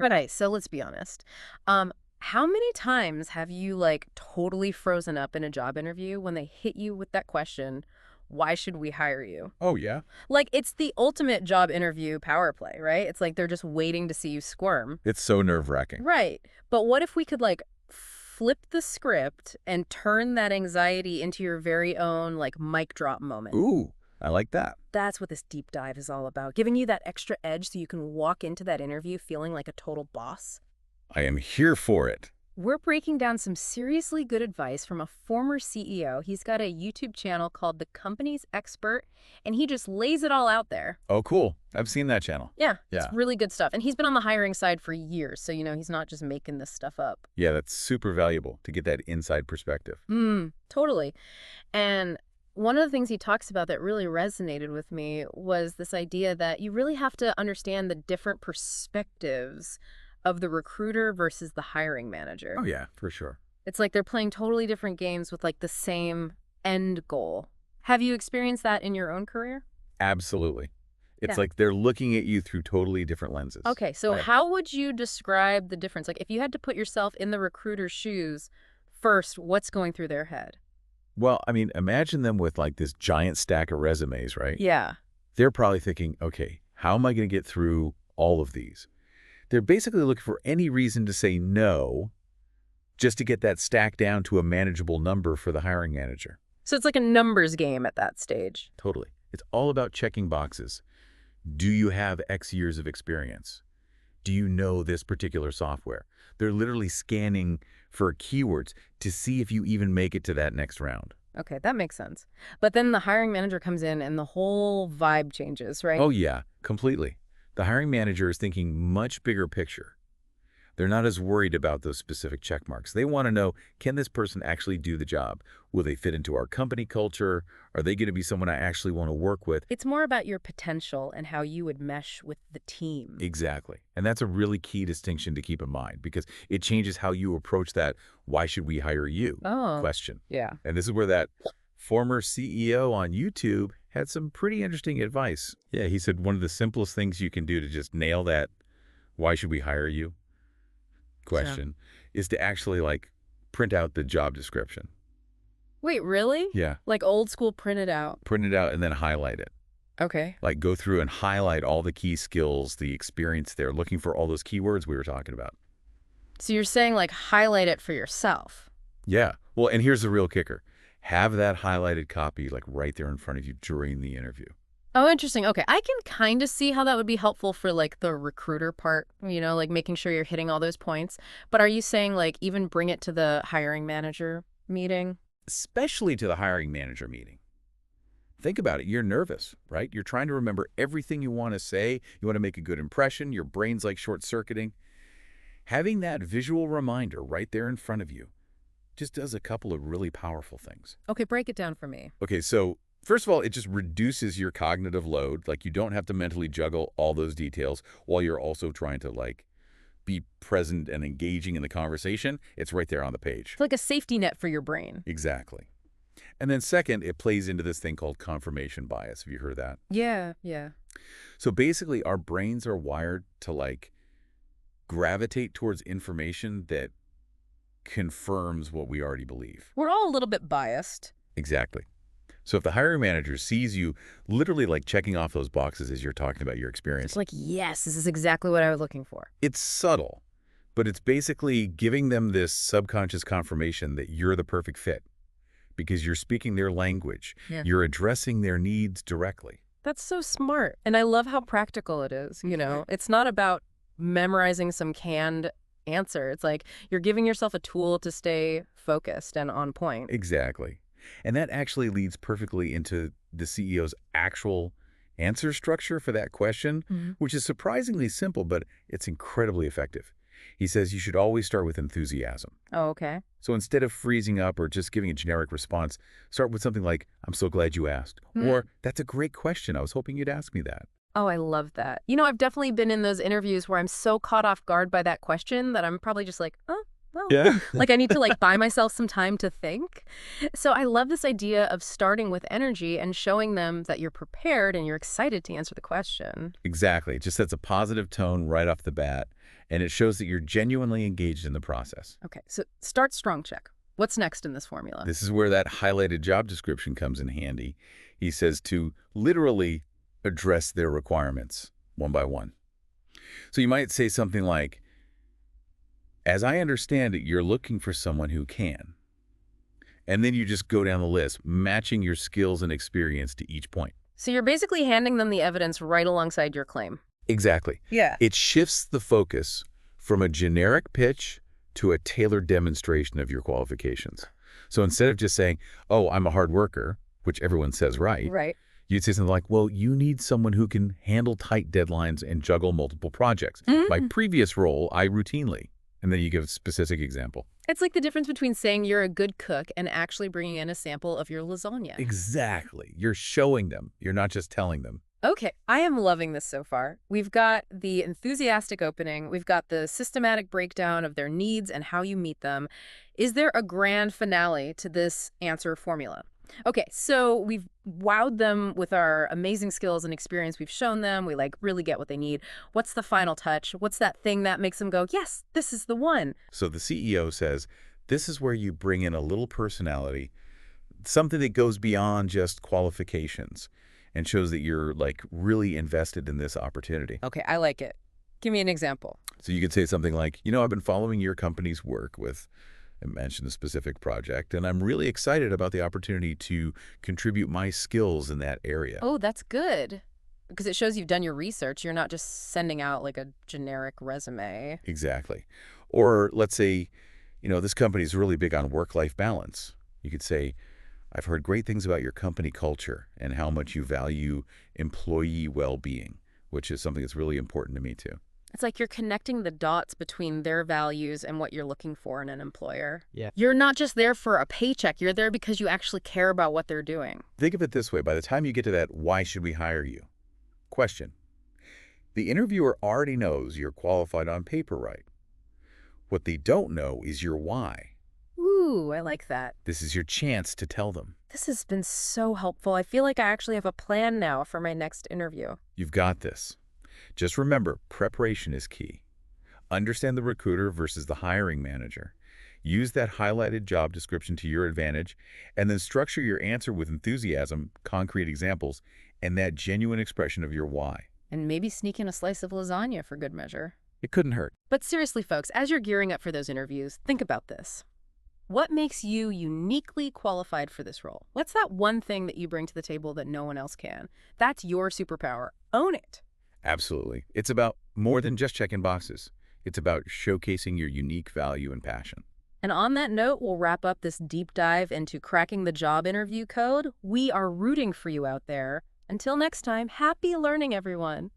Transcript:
Right. So let's be honest. How many times have you like totally frozen up in a job interview when they hit you with that question, why should we hire you? Oh, yeah? Like it's the ultimate job interview power play, right? It's like they're just waiting to see you squirm. It's so nerve-wracking. Right. But what if we could like flip the script and turn that anxiety into your very own like mic drop moment? Ooh, I like that. That's what this deep dive is all about, giving you that extra edge so you can walk into that interview feeling like a total boss. I am here for it. We're breaking down some seriously good advice from a former CEO. He's got a YouTube channel called The Company's Expert, and he just lays it all out there. Oh, cool. I've seen that channel. Yeah, it's Yeah. really good stuff. And he's been on the hiring side for years, so, he's not just making this stuff up. Yeah, that's super valuable to get that inside perspective. Totally. And one of the things he talks about that really resonated with me was this idea that you really have to understand the different perspectives of the recruiter versus the hiring manager. Oh, yeah, for sure. It's like they're playing totally different games with like the same end goal. Have you experienced that in your own career? Absolutely. It's Yeah. like they're looking at you through totally different lenses. Okay, so Right. how would you describe the difference? Like if you had to put yourself in the recruiter's shoes first, what's going through their head? Well, I mean, imagine them with like this giant stack of resumes, right? Yeah. They're probably thinking, okay, how am I going to get through all of these? They're basically looking for any reason to say no just to get that stack down to a manageable number for the hiring manager. So it's like a numbers game at that stage. Totally. It's all about checking boxes. Do you have X years of experience? Do you know this particular software? They're literally scanning for keywords to see if you even make it to that next round. Okay, that makes sense. But then the hiring manager comes in and the whole vibe changes, right? Oh, yeah, completely. The hiring manager is thinking much bigger picture. They're not as worried about those specific check marks. They want to know, can this person actually do the job? Will they fit into our company culture? Are they going to be someone I actually want to work with? It's more about your potential and how you would mesh with the team. Exactly. And that's a really key distinction to keep in mind because it changes how you approach that why should we hire you Oh, question. yeah. And this is where that former CEO on YouTube had some pretty interesting advice. Yeah, he said one of the simplest things you can do to just nail that why should we hire you question is to actually like print out the job description. Wait, really? Yeah, Like old school printed out. print it out and then highlight it. Okay. Like go through and highlight all the key skills, the experience there, looking for all those keywords we were talking about. So you're saying like highlight it for yourself. Yeah. Well, and here's the real kicker. Have that highlighted copy like right there in front of you during the interview. Oh, interesting. Okay. I can kind of see how that would be helpful for like the recruiter part, like making sure you're hitting all those points. But are you saying like even bring it to the hiring manager meeting? Especially to the hiring manager meeting. Think about it. You're nervous, right? You're trying to remember everything you want to say. You want to make a good impression. Your brain's like short-circuiting. Having that visual reminder right there in front of you just does a couple of really powerful things. Okay, break it down for me. Okay, so first of all, it just reduces your cognitive load. Like you don't have to mentally juggle all those details while you're also trying to like be present and engaging in the conversation. It's right there on the page. It's like a safety net for your brain. Exactly. And then second, it plays into this thing called confirmation bias. Have you heard of that? Yeah, yeah. So basically, our brains are wired to like gravitate towards information that confirms what we already believe. We're all a little bit biased. Exactly. So if the hiring manager sees you literally like checking off those boxes as you're talking about your experience, It's like, yes, this is exactly what I was looking for. it's subtle, but it's basically giving them this subconscious confirmation that you're the perfect fit because you're speaking their language. Yeah. You're addressing their needs directly. That's so smart. And I love how practical it is, It's not about memorizing some canned answer. It's like you're giving yourself a tool to stay focused and on point. Exactly. And that actually leads perfectly into the CEO's actual answer structure for that question, Mhm. which is surprisingly simple, but it's incredibly effective. He says you should always start with enthusiasm. Oh, okay. So instead of freezing up or just giving a generic response, start with something like, I'm so glad you asked. Hmm. Or, that's a great question. I was hoping you'd ask me that. Oh, I love that. I've definitely been in those interviews where I'm so caught off guard by that question that I'm probably just like, oh, well, Yeah. like I need to like buy myself some time to think. So I love this idea of starting with energy and showing them that you're prepared and you're excited to answer the question. Exactly. It just sets a positive tone right off the bat. and it shows that you're genuinely engaged in the process. Okay, so start strong check. What's next in this formula? This is where that highlighted job description comes in handy. He says to literally address their requirements one by one. So you might say something like, as I understand it, you're looking for someone who can. And then you just go down the list, matching your skills and experience to each point. So you're basically handing them the evidence right alongside your claim. Exactly. Yeah. It shifts the focus from a generic pitch to a tailored demonstration of your qualifications. So instead of just saying, oh, I'm a hard worker, which everyone says Right. you'd say something like, well, you need someone who can handle tight deadlines and juggle multiple projects. My previous role, I routinely. And then you give a specific example. It's like the difference between saying you're a good cook and actually bringing in a sample of your lasagna. Exactly. You're showing them. You're not just telling them. Okay, I am loving this so far. We've got the enthusiastic opening. We've got the systematic breakdown of their needs and how you meet them. Is there a grand finale to this answer formula? Okay, so we've wowed them with our amazing skills and experience. We've shown them. We really get what they need. What's the final touch? What's that thing that makes them go, yes, this is the one? So the CEO says, this is where you bring in a little personality, something that goes beyond just qualifications and shows that you're really invested in this opportunity. Okay, I like it. Give me an example. So you could say something like, I've been following your company's work with, and mention a specific project, and I'm really excited about the opportunity to contribute my skills in that area. Oh, that's good. Because it shows you've done your research. You're not just sending out a generic resume. Exactly. Or let's say, this company is really big on work-life balance. You could say, I've heard great things about your company culture and how much you value employee well-being, which is something that's really important to me too. It's like you're connecting the dots between their values and what you're looking for in an employer. Yeah. You're not just there for a paycheck. You're there because you actually care about what they're doing. Think of it this way. By the time you get to that, why should we hire you? Question. The interviewer already knows you're qualified on paper, right? What they don't know is your why. Ooh, I like that. This is your chance to tell them. This has been so helpful. I feel like I actually have a plan now for my next interview. You've got this. Just remember, preparation is key. Understand the recruiter versus the hiring manager. Use that highlighted job description to your advantage, and then structure your answer with enthusiasm, concrete examples, and that genuine expression of your why. And maybe sneak in a slice of lasagna for good measure. It couldn't hurt. But seriously, folks, as you're gearing up for those interviews, think about this. What makes you uniquely qualified for this role? What's that one thing that you bring to the table that no one else can? That's your superpower. Own it. Absolutely. It's about more than just checking boxes. It's about showcasing your unique value and passion. And on that note, we'll wrap up this deep dive into cracking the job interview code. We are rooting for you out there. Until next time, happy learning, everyone.